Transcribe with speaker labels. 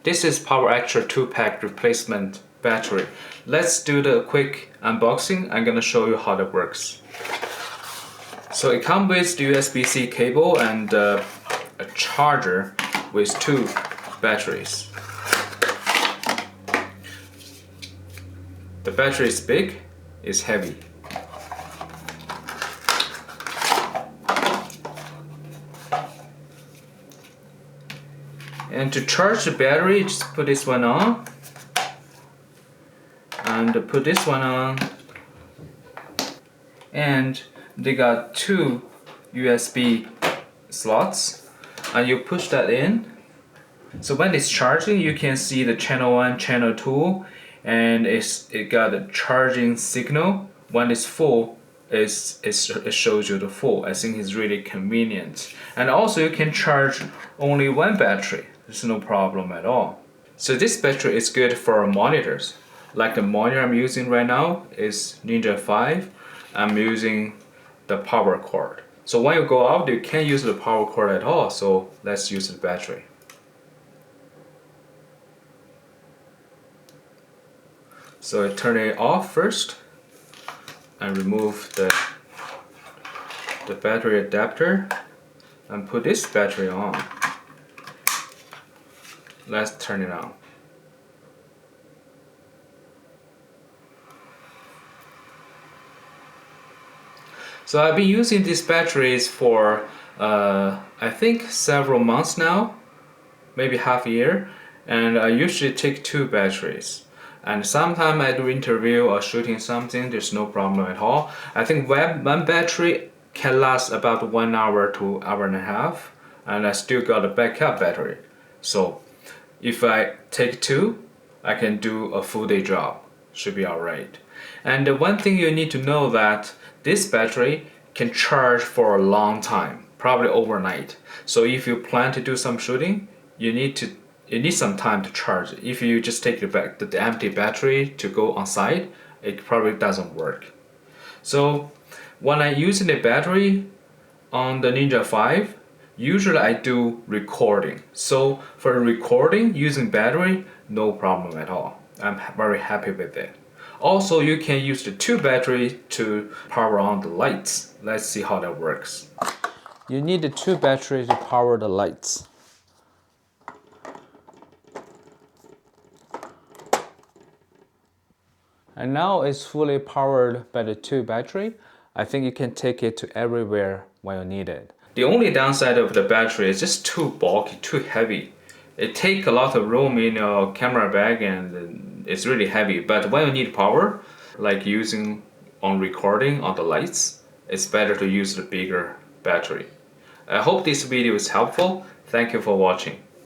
Speaker 1: This is Powerextra 2-pack replacement battery. Let's do the quick unboxing. I'm gonna show you how that works. So it comes with the USB-C cable and a charger with 2 batteries. The battery is big, it's heavy. And to charge the battery, just put this one on and put this one on, and they got 2 USB slots, and you push that in. So when it's charging, you can see the channel 1, channel 2, and it got a charging signal. When it's full, it shows you the full. I think it's really convenient. And also you can charge only one battery. There's no problem at all. So this battery is good for monitors. Like the monitor I'm using right now is Ninja 5. I'm using the power cord. So when you go out, you can't use the power cord at all. So let's use the battery. So I turn it off first and remove the battery adapter and put this battery on. Let's turn it on. So I've been using these batteries for I think several months now, maybe half a year, and I usually take 2 batteries. And sometimes I do interview or shooting something, there's no problem at all. I think one battery can last about 1 hour to 1.5 hours, and I still got a backup battery. So if I take 2, I can do a full day job. Should be alright. And the one thing you need to know that this battery can charge for a long time, probably overnight. So if you plan to do some shooting, you need some time to charge it. If you just take the empty battery to go on site, it probably doesn't work. So when I'm using the battery on the Ninja 5, usually I do recording. So for recording using battery, no problem at all. I'm very happy with it. Also, you can use the 2 batteries to power on the lights. Let's see how that works. You need the 2 batteries to power the lights. And now it's fully powered by the 2 battery. I think you can take it to everywhere when you need it. The only downside of the battery is just too bulky, too heavy. It takes a lot of room in your camera bag and it's really heavy. But when you need power, like using on recording on the lights, it's better to use the bigger battery. I hope this video is helpful. Thank you for watching.